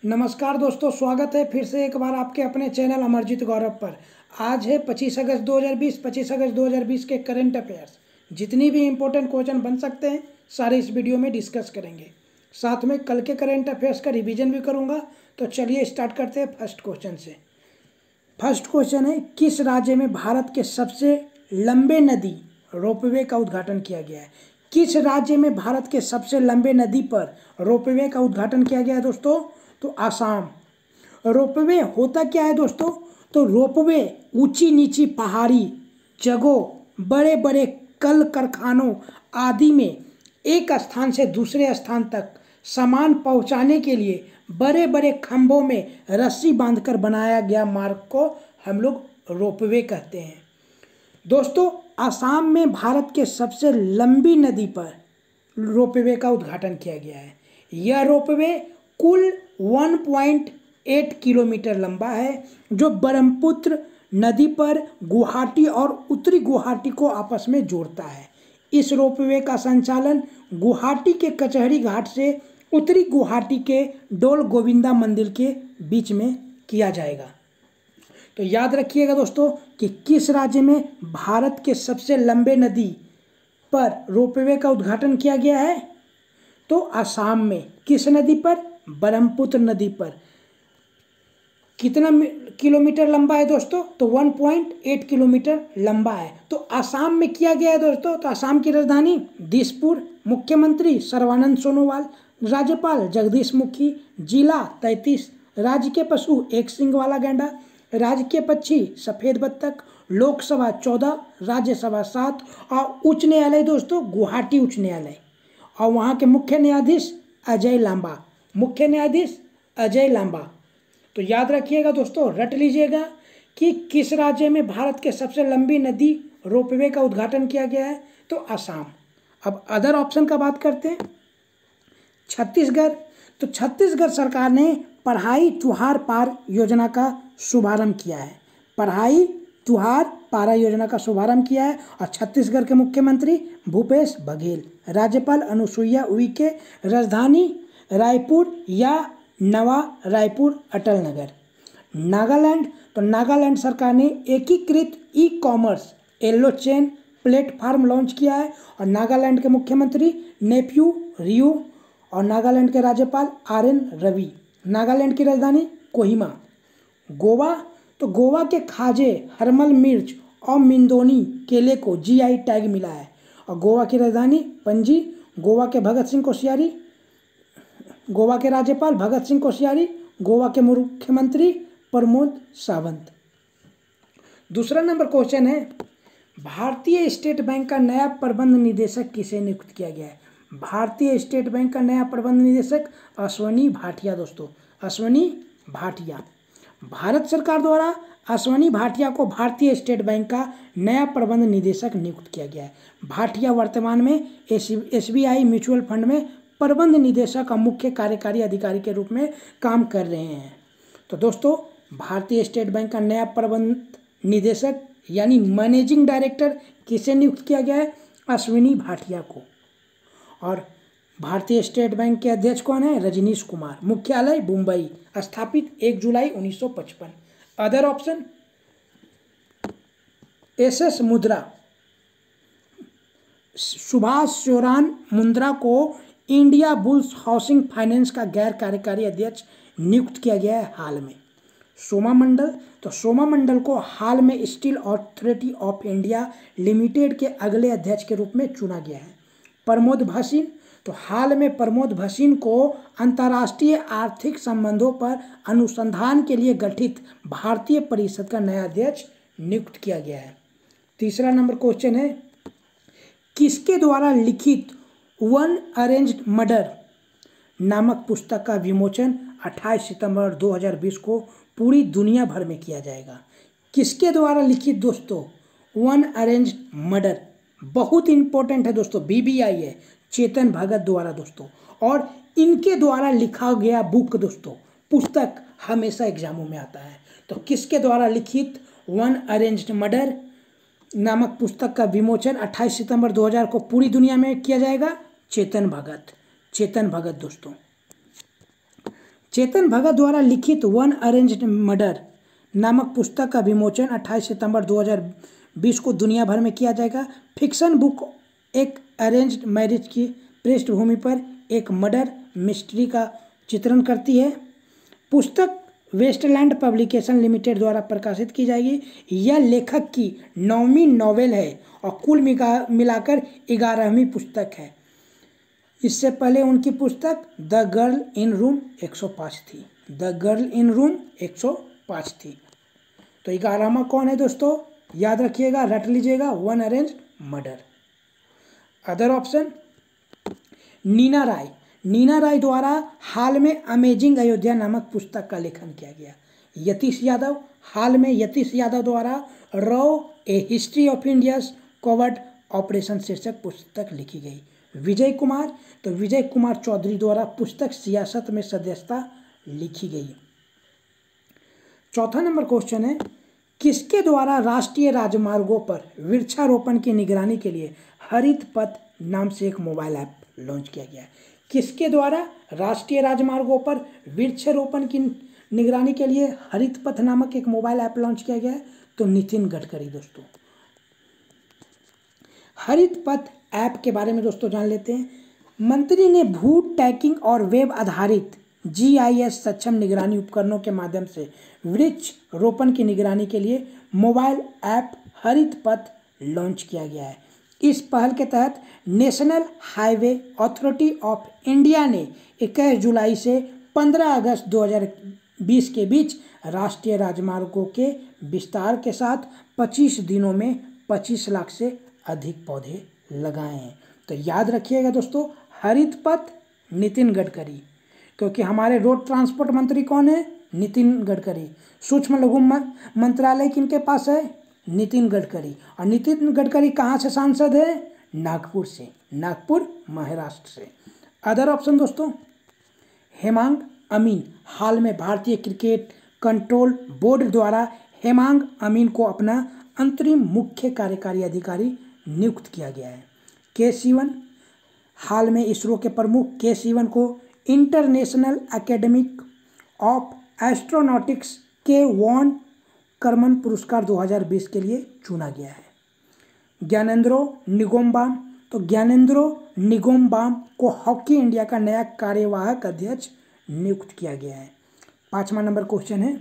नमस्कार दोस्तों, स्वागत है फिर से एक बार आपके अपने चैनल अमरजीत गौरव पर। आज है 25 अगस्त 2020। 25 अगस्त 2020 के करंट अफेयर्स जितनी भी इम्पोर्टेंट क्वेश्चन बन सकते हैं सारे इस वीडियो में डिस्कस करेंगे। साथ में कल के करंट अफेयर्स का रिवीजन भी करूंगा। तो चलिए स्टार्ट करते हैं फर्स्ट क्वेश्चन से। फर्स्ट क्वेश्चन है, किस राज्य में भारत के सबसे लंबे नदी रोपवे का उद्घाटन किया गया है? किस राज्य में भारत के सबसे लंबे नदी पर रोपवे का उद्घाटन किया गया है दोस्तों? तो आसाम। रोपवे होता क्या है दोस्तों? तो रोपवे ऊंची नीची पहाड़ी जगहों, बड़े बड़े कल कारखानों आदि में एक स्थान से दूसरे स्थान तक सामान पहुंचाने के लिए बड़े बड़े खंभों में रस्सी बांधकर बनाया गया मार्ग को हम लोग रोपवे कहते हैं। दोस्तों, आसाम में भारत के सबसे लंबी नदी पर रोपवे का उद्घाटन किया गया है। यह रोपवे कुल 1.8 किलोमीटर लंबा है, जो ब्रह्मपुत्र नदी पर गुवाहाटी और उत्तरी गुवाहाटी को आपस में जोड़ता है। इस रोपवे का संचालन गुवाहाटी के कचहरी घाट से उत्तरी गुवाहाटी के डोल गोविंदा मंदिर के बीच में किया जाएगा। तो याद रखिएगा दोस्तों कि किस राज्य में भारत के सबसे लंबे नदी पर रोपवे का उद्घाटन किया गया है? तो आसाम में। किस नदी पर? ब्रह्मपुत्र नदी पर। कितना किलोमीटर लंबा है दोस्तों? तो 1.8 किलोमीटर लंबा है। तो आसाम में किया गया है दोस्तों। तो आसाम की राजधानी दिसपुर, मुख्यमंत्री सर्बानंद सोनोवाल, राज्यपाल जगदीश मुखी, जिला 33, राज्य के पशु एक सींग वाला गैंडा, राज्य के पक्षी सफेद बत्तख, लोकसभा 14, राज्यसभा 7 और उच्च न्यायालय दोस्तों गुवाहाटी उच्च न्यायालय। और वहाँ के मुख्य न्यायाधीश अजय लांबा। मुख्य न्यायाधीश अजय लांबा। तो याद रखिएगा दोस्तों, रट लीजिएगा कि किस राज्य में भारत के सबसे लंबी नदी रोपवे का उद्घाटन किया गया है? तो आसाम। अब अदर ऑप्शन का बात करते हैं। छत्तीसगढ़। तो छत्तीसगढ़ सरकार ने पढ़ाई तुहार पार योजना का शुभारंभ किया है। पढ़ाई तुहार पारा योजना का शुभारंभ किया है। और छत्तीसगढ़ के मुख्यमंत्री भूपेश बघेल, राज्यपाल अनुसुईया उइके, राजधानी रायपुर या नवा रायपुर अटल नगर। नागालैंड। तो नागालैंड सरकार ने एकीकृत e commerce yellow chain platform launch किया है। और नागालैंड के मुख्यमंत्री नेफ्यू रियो और नागालैंड के राज्यपाल RN रवि। नागालैंड की राजधानी कोहिमा। गोवा। तो गोवा के खाजे, हरमल मिर्च और मिंदोनी केले को GI टैग मिला है। और गोवा की राजधानी पणजी। गोवा के भगत सिंह कोश्यारी, गोवा के राज्यपाल भगत सिंह कोश्यारी, गोवा के मुख्यमंत्री प्रमोद सावंत। दूसरा नंबर क्वेश्चन है, भारतीय स्टेट बैंक का नया प्रबंध निदेशक किसे नियुक्त किया गया है? भारतीय स्टेट बैंक का नया प्रबंध निदेशक अश्वनी भाटिया दोस्तों, अश्वनी भाटिया। भारत सरकार द्वारा अश्वनी भाटिया को भारतीय स्टेट बैंक का नया प्रबंध निदेशक नियुक्त किया गया है। भाटिया वर्तमान में SBI म्यूचुअल फंड में प्रबंध निदेशक और मुख्य कार्यकारी अधिकारी के रूप में काम कर रहे हैं। तो दोस्तों, भारतीय स्टेट बैंक का नया प्रबंध निदेशक यानी मैनेजिंग डायरेक्टर किसे नियुक्त किया गया है? अश्विनी भाटिया को। और भारतीय स्टेट बैंक के अध्यक्ष कौन है? रजनीश कुमार। मुख्यालय मुंबई, स्थापित 1 जुलाई 1955। अदर ऑप्शन, SS मुद्रा। सुभाष चौरान मुंद्रा को इंडिया बुल्स हाउसिंग फाइनेंस का गैर कार्यकारी अध्यक्ष नियुक्त किया गया है हाल में। सोमा मंडल। तो सोमा मंडल को हाल में steel authority of India limited के अगले अध्यक्ष के रूप में चुना गया है। प्रमोद भसीन। तो हाल में प्रमोद भसीन को अंतर्राष्ट्रीय आर्थिक संबंधों पर अनुसंधान के लिए गठित भारतीय परिषद का नया अध्यक्ष नियुक्त किया गया है। तीसरा नंबर क्वेश्चन है, किसके द्वारा लिखित वन अरेंज्ड मर्डर नामक पुस्तक का विमोचन 28 सितंबर 2020 को पूरी दुनिया भर में किया जाएगा? किसके द्वारा लिखित दोस्तों? One arranged murder. बहुत इंपॉर्टेंट है दोस्तों, BBI है, चेतन भगत द्वारा दोस्तों। और इनके द्वारा लिखा गया बुक दोस्तों, पुस्तक हमेशा एग्जामों में आता है। तो किसके द्वारा लिखित वन अरेंज्ड मर्डर नामक पुस्तक का विमोचन 28 सितंबर 2000 को पूरी दुनिया में किया जाएगा? चेतन भगत। चेतन भगत दोस्तों। चेतन भगत द्वारा लिखित वन अरेंज्ड मर्डर नामक पुस्तक का विमोचन 28 सितंबर 2020 को दुनिया भर में किया जाएगा। फिक्शन बुक एक अरेंज्ड मैरिज की पृष्ठभूमि पर एक मर्डर मिस्ट्री का चित्रण करती है। पुस्तक वेस्टलैंड पब्लिकेशन लिमिटेड द्वारा प्रकाशित की जाएगी। यह लेखक की 9वीं नॉवेल है और कुल मिलाकर 11वीं पुस्तक है। इससे पहले उनकी पुस्तक द गर्ल इन रूम 105 थी। द गर्ल इन रूम 105 थी। तो 11वां कौन है दोस्तों, याद रखिएगा, रट लीजिएगा, one arrange murder. Other option, Neena Rai. Neena Rai द्वारा हाल में अमेजिंग अयोध्या नामक पुस्तक का लेखन किया गया। यतीश यादव, हाल में यतीश यादव द्वारा raw A history of India's covert operation शीर्षक पुस्तक लिखी गई। विजय कुमार, तो विजय कुमार चौधरी द्वारा पुस्तक सियासत में सदस्यता लिखी गई। चौथा नंबर क्वेश्चन है, किसके द्वारा राष्ट्रीय राजमार्गों पर वृक्षारोपण की निगरानी के लिए हरित पथ नाम से एक मोबाइल ऐप लॉन्च किया गया है? किसके द्वारा राष्ट्रीय राजमार्गों पर वृक्षारोपण की निगरानी के लिए हरित पथ नामक एक मोबाइल ऐप लॉन्च किया गया है? तो नितिन गडकरी। दोस्तों हरित पथ ऐप के बारे में दोस्तों जान लेते हैं। मंत्री ने भू टैगिंग और वेब आधारित GIS सक्षम निगरानी उपकरणों के माध्यम से वृक्ष रोपण की निगरानी के लिए मोबाइल ऐप हरित पथ लॉन्च किया गया है। इस पहल के तहत national highway authority of India ने 21 जुलाई से 15 अगस्त 2020 के बीच राष्ट्रीय राजमार्गों के विस्तार के साथ 25 दिनों में 25 लाख से अधिक पौधे लगाए हैं। तो याद रखिएगा दोस्तों, हरित पथ नितिन गडकरी, क्योंकि हमारे रोड ट्रांसपोर्ट मंत्री कौन है? नितिन गडकरी। सूक्ष्म लघु मंत्रालय किनके पास है? नितिन गडकरी। और नितिन गडकरी कहाँ से सांसद है? नागपुर से, नागपुर महाराष्ट्र से। अदर ऑप्शन दोस्तों, हेमांग अमीन, हाल में भारतीय क्रिकेट कंट्रोल बोर्ड द्वारा हेमांग अमीन को अपना अंतरिम मुख्य कार्यकारी अधिकारी नियुक्त किया गया है। के सिवन, हाल में इसरो के प्रमुख के सिवन को इंटरनेशनल एकेडमिक ऑफ एस्ट्रोनॉटिक्स के वॉन करमन पुरस्कार 2020 के लिए चुना गया है। ज्ञानेंद्रो निगोम्बाम, तो ज्ञानेंद्रो निगोम्बाम को हॉकी इंडिया का नया कार्यवाहक अध्यक्ष नियुक्त किया गया है। 5वां नंबर क्वेश्चन है,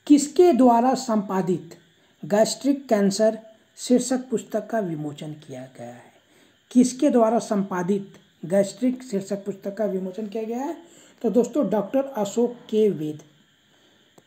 किसके द्वारा संपादित गैस्ट्रिक कैंसर शीर्षक पुस्तक का विमोचन किया गया है? किसके द्वारा संपादित गैस्ट्रिक शीर्षक पुस्तक का विमोचन किया गया है? तो दोस्तों डॉक्टर अशोक के वेद।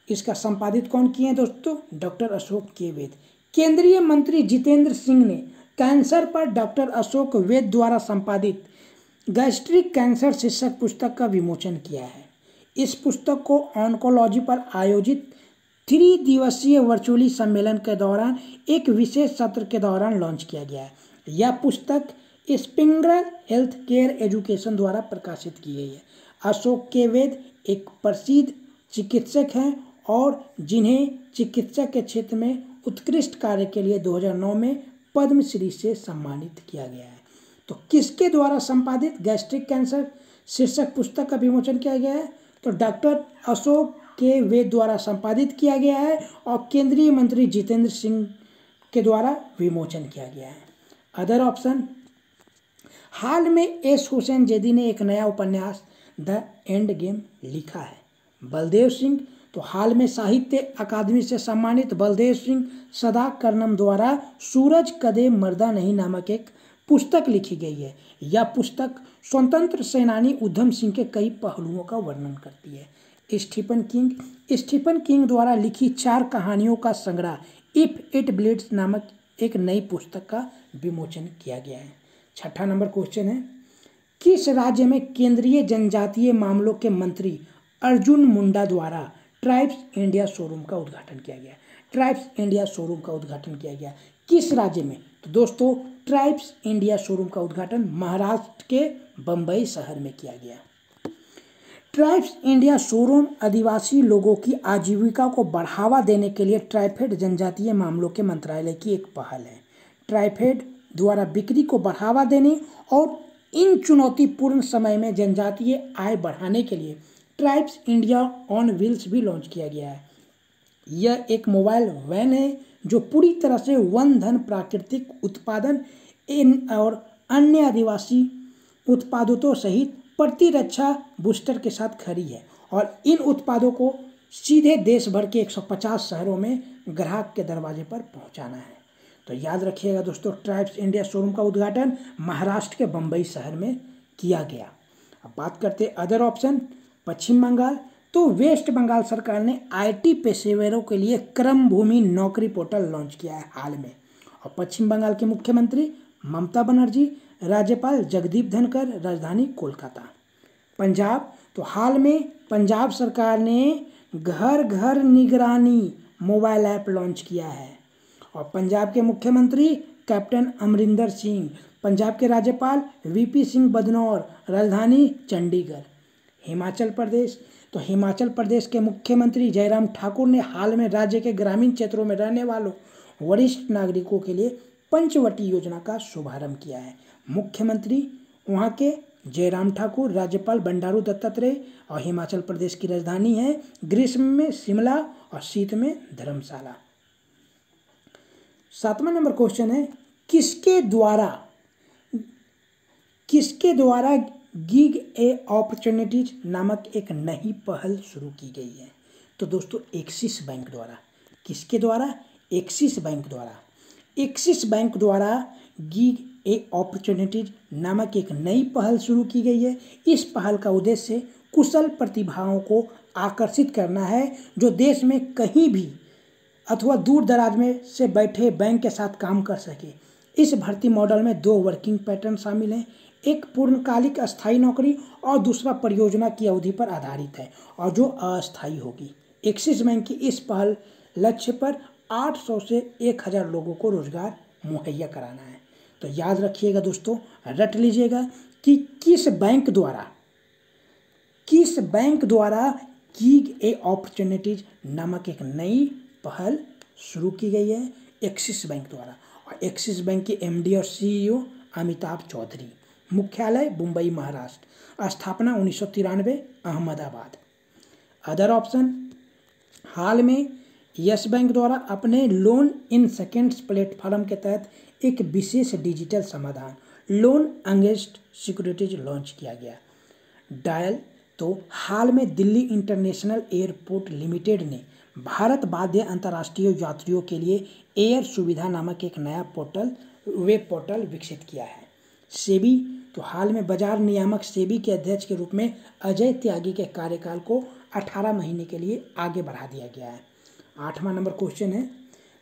इसका संपादित कौन किए हैं दोस्तों? डॉक्टर अशोक के वेद। केंद्रीय मंत्री जितेंद्र सिंह ने कैंसर पर डॉक्टर अशोक वेद द्वारा संपादित गैस्ट्रिक कैंसर शीर्षक पुस्तक का विमोचन किया है। इस पुस्तक को ऑन्कोलॉजी पर आयोजित 3 दिवसीय वर्चुअली सम्मेलन के दौरान एक विशेष सत्र के दौरान लॉन्च किया गया है। यह पुस्तक स्प्रिंगर हेल्थ केयर एजुकेशन द्वारा प्रकाशित की गई है। अशोक के वेद एक प्रसिद्ध चिकित्सक हैं और जिन्हें चिकित्सा के क्षेत्र में उत्कृष्ट कार्य के लिए 2009 में पद्मश्री से सम्मानित किया गया है। तो किसके द्वारा संपादित गैस्ट्रिक कैंसर शीर्षक पुस्तक का विमोचन किया गया है? तो डॉक्टर अशोक के वेद द्वारा संपादित किया गया है और केंद्रीय मंत्री जितेंद्र सिंह के द्वारा विमोचन किया गया है। अदर ऑप्शन, हाल में एस हुसैन जैदी ने एक नया उपन्यास द एंड गेम लिखा है। बलदेव सिंह, तो हाल में साहित्य अकादमी से सम्मानित बलदेव सिंह सदा कर्णम द्वारा सूरज कदे मर्दा नहीं नामक एक पुस्तक लिखी गई है। यह पुस्तक स्वतंत्र सेनानी उधम सिंह के कई पहलुओं का वर्णन करती है। स्टीफन किंग द्वारा लिखी 4 कहानियों का संग्रह इफ इट ब्लीड्स नामक एक नई पुस्तक का विमोचन किया गया है। 6वां नंबर क्वेश्चन है, किस राज्य में केंद्रीय जनजातीय मामलों के मंत्री अर्जुन मुंडा द्वारा ट्राइब्स इंडिया शोरूम का उद्घाटन किया गया? ट्राइब्स इंडिया शोरूम का उद्घाटन किया गया किस राज्य में? तो दोस्तों ट्राइब्स इंडिया शोरूम का उद्घाटन महाराष्ट्र के बम्बई शहर में किया गया। ट्राइब्स इंडिया शोरूम आदिवासी लोगों की आजीविका को बढ़ावा देने के लिए ट्राइफेड जनजातीय मामलों के मंत्रालय की एक पहल है। ट्राइफेड द्वारा बिक्री को बढ़ावा देने और इन चुनौतीपूर्ण समय में जनजातीय आय बढ़ाने के लिए ट्राइब्स इंडिया ऑन व्हील्स भी लॉन्च किया गया है। यह एक मोबाइल वैन है जो पूरी तरह से वन धन प्राकृतिक उत्पादन इन और अन्य आदिवासी उत्पादों सहित प्रतिरक्षा बूस्टर के साथ खड़ी है और इन उत्पादों को सीधे देश भर के 150 शहरों में ग्राहक के दरवाजे पर पहुंचाना है। तो याद रखिएगा दोस्तों, ट्राइब्स इंडिया शोरूम का उद्घाटन महाराष्ट्र के बम्बई शहर में किया गया। अब बात करते हैं अदर ऑप्शन। पश्चिम बंगाल, तो वेस्ट बंगाल सरकार ने आईटी पेशेवरों के लिए क्रम भूमि नौकरी पोर्टल लॉन्च किया है हाल में। और पश्चिम बंगाल के मुख्यमंत्री ममता बनर्जी, राज्यपाल जगदीप धनखड़, राजधानी कोलकाता। पंजाब, तो हाल में पंजाब सरकार ने घर घर निगरानी मोबाइल ऐप लॉन्च किया है। और पंजाब के मुख्यमंत्री कैप्टन अमरिंदर सिंह, पंजाब के राज्यपाल वीपी सिंह बदनौर, राजधानी चंडीगढ़। हिमाचल प्रदेश, तो हिमाचल प्रदेश के मुख्यमंत्री जयराम ठाकुर ने हाल में राज्य के ग्रामीण क्षेत्रों में रहने वालों वरिष्ठ नागरिकों के लिए पंचवटी योजना का शुभारंभ किया है। मुख्यमंत्री वहाँ के जयराम ठाकुर, राज्यपाल बंडारू दत्तात्रेय और हिमाचल प्रदेश की राजधानी है ग्रीष्म में शिमला और शीत में धर्मशाला। 7वां नंबर क्वेश्चन है, किसके द्वारा गिग ए अपॉर्चुनिटीज नामक एक नई पहल शुरू की गई है? तो दोस्तों एक्सिस बैंक द्वारा। किसके द्वारा? एक्सिस बैंक द्वारा। एक्सिस बैंक द्वारा गिग ए अपॉर्चुनिटीज नामक एक नई पहल शुरू की गई है। इस पहल का उद्देश्य कुशल प्रतिभाओं को आकर्षित करना है जो देश में कहीं भी अथवा दूर दराज में से बैठे बैंक के साथ काम कर सके। इस भर्ती मॉडल में 2 वर्किंग पैटर्न शामिल हैं, एक पूर्णकालिक अस्थायी नौकरी और दूसरा परियोजना की अवधि पर आधारित है और जो अस्थायी होगी। एक्सिस बैंक की इस पहल लक्ष्य पर 800 से 1000 लोगों को रोजगार मुहैया कराना है। तो याद रखिएगा दोस्तों, रट लीजिएगा कि किस बैंक द्वारा गिग ए अपॉर्चुनिटीज नामक एक नई पहल शुरू की गई है। एक्सिस बैंक द्वारा। और एक्सिस बैंक के एमडी और सीईओ अमिताभ चौधरी। मुख्यालय मुंबई महाराष्ट्र। स्थापना 1993 अहमदाबाद। अदर ऑप्शन, हाल में यस बैंक द्वारा अपने लोन इन सेकेंड्स प्लेटफॉर्म के तहत एक विशेष डिजिटल समाधान लोन अगेंस्ट सिक्योरिटीज लॉन्च किया गया। डायल, तो हाल में दिल्ली इंटरनेशनल एयरपोर्ट लिमिटेड ने भारत बाध्य अंतर्राष्ट्रीय यात्रियों के लिए एयर सुविधा नामक एक नया वेब पोर्टल विकसित किया है। सेबी, तो हाल में बाजार नियामक सेबी के अध्यक्ष के रूप में अजय त्यागी के कार्यकाल को 18 महीने के लिए आगे बढ़ा दिया गया है। 8वां नंबर क्वेश्चन है,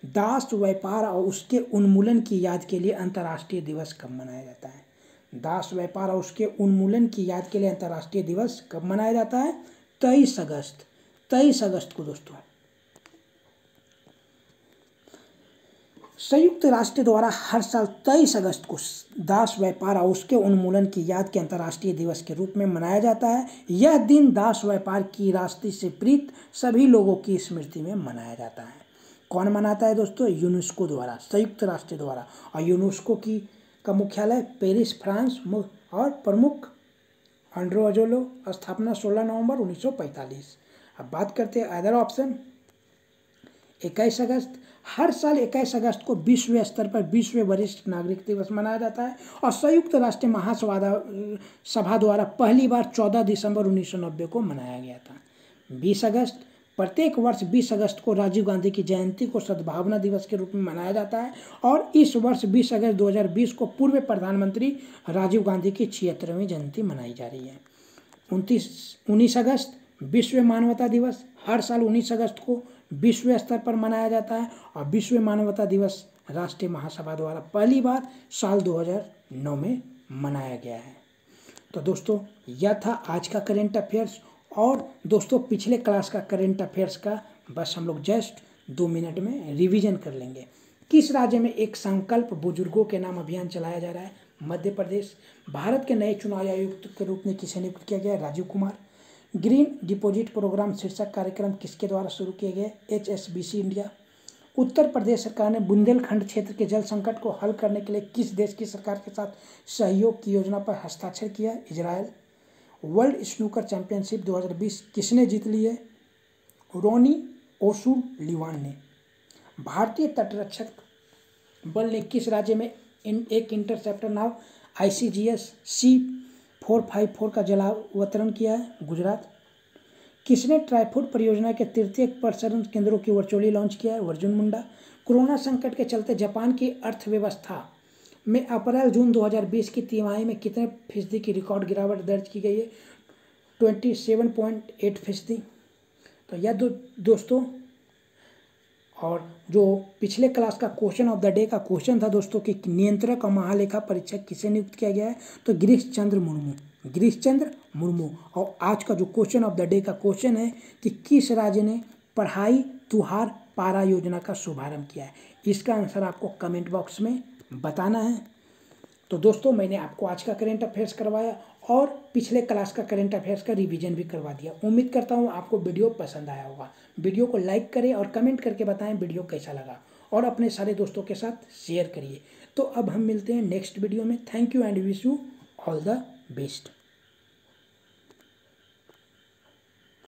दास व्यापार और उसके उन्मूलन की याद के लिए अंतर्राष्ट्रीय दिवस कब मनाया जाता है? दास व्यापार और उसके उन्मूलन की याद के लिए अंतर्राष्ट्रीय दिवस कब मनाया जाता है? 23 अगस्त को दोस्तों। संयुक्त राष्ट्र द्वारा हर साल 23 अगस्त को दास व्यापार और उसके उन्मूलन की याद के अंतर्राष्ट्रीय दिवस के रूप में मनाया जाता है। यह दिन दास व्यापार की रास्ते से प्रीत सभी लोगों की स्मृति में मनाया जाता है। कौन मनाता है दोस्तों? यूनेस्को द्वारा, संयुक्त राष्ट्र द्वारा। और यूनेस्को का मुख्यालय पेरिस, फ्रांस और प्रमुख आंड्रो अजोलो। स्थापना 16 नवंबर 1945। अब बात करते हैं अदर ऑप्शन। 21 अगस्त, हर साल 21 अगस्त को विश्व स्तर पर विश्व वरिष्ठ नागरिक दिवस मनाया जाता है और संयुक्त राष्ट्र महासभा द्वारा पहली बार 14 दिसंबर 1990 को मनाया गया था। 20 अगस्त, प्रत्येक वर्ष 20 अगस्त को राजीव गांधी की जयंती को सद्भावना दिवस के रूप में मनाया जाता है और इस वर्ष 20 अगस्त 2020 को पूर्व प्रधानमंत्री राजीव गांधी की 76वीं जयंती मनाई जा रही है। 19 अगस्त विश्व मानवता दिवस, हर साल 19 अगस्त को विश्व स्तर पर मनाया जाता है और विश्व मानवता दिवस राष्ट्रीय महासभा द्वारा पहली बार साल 2009 में मनाया गया है। तो दोस्तों यह था आज का करेंट अफेयर्स। और दोस्तों पिछले क्लास का करेंट अफेयर्स का बस हम लोग जस्ट 2 मिनट में रिवीजन कर लेंगे। किस राज्य में एक संकल्प बुजुर्गों के नाम अभियान चलाया जा रहा है? मध्य प्रदेश। भारत के नए चुनाव आयुक्त के रूप में किसे नियुक्त किया गया? Rajiv Kumar. Green deposit programme शीर्षक कार्यक्रम किसके द्वारा शुरू किए गए? HSBC India. उत्तर प्रदेश सरकार ने बुंदेलखंड क्षेत्र के जल संकट को हल करने के लिए किस देश की सरकार के साथ सहयोग की योजना पर हस्ताक्षर किया? इजरायल। वर्ल्ड स्नूकर चैंपियनशिप 2020 किसने जीत ली है? रोनी ओसुलिवान ने। भारतीय तटरक्षक बल ने किस राज्य में एक इंटरसेप्टर नाव ICGS C454 का जलावतरण किया है? गुजरात। किसने ट्राईफूड परियोजना के तृतीय प्रसारण केंद्रों की वर्चुअली लॉन्च किया है? अर्जुन मुंडा। कोरोना संकट के चलते जापान की अर्थव्यवस्था में अप्रैल जून 2020 की तिमाही में कितने फीसदी की रिकॉर्ड गिरावट दर्ज की गई है? 27.8%। तो यह दोस्तों, और जो पिछले क्लास का क्वेश्चन ऑफ द डे का क्वेश्चन था दोस्तों कि नियंत्रक और महालेखा परीक्षक किसे नियुक्त किया गया है? तो गिरीश चंद्र मुर्मू। और आज का जो क्वेश्चन ऑफ द डे का क्वेश्चन है कि किस राज्य ने पढ़ाई तुहार पारा योजना का शुभारंभ किया है? इसका आंसर आपको कमेंट बॉक्स में बताना है। तो दोस्तों, मैंने आपको आज का करेंट अफेयर्स करवाया और पिछले क्लास का करेंट अफेयर्स का रिवीजन भी करवा दिया। उम्मीद करता हूँ आपको वीडियो पसंद आया होगा। वीडियो को लाइक करें और कमेंट करके बताएं वीडियो कैसा लगा, और अपने सारे दोस्तों के साथ शेयर करिए। तो अब हम मिलते हैं नेक्स्ट वीडियो में। Thank you and wish you all the best.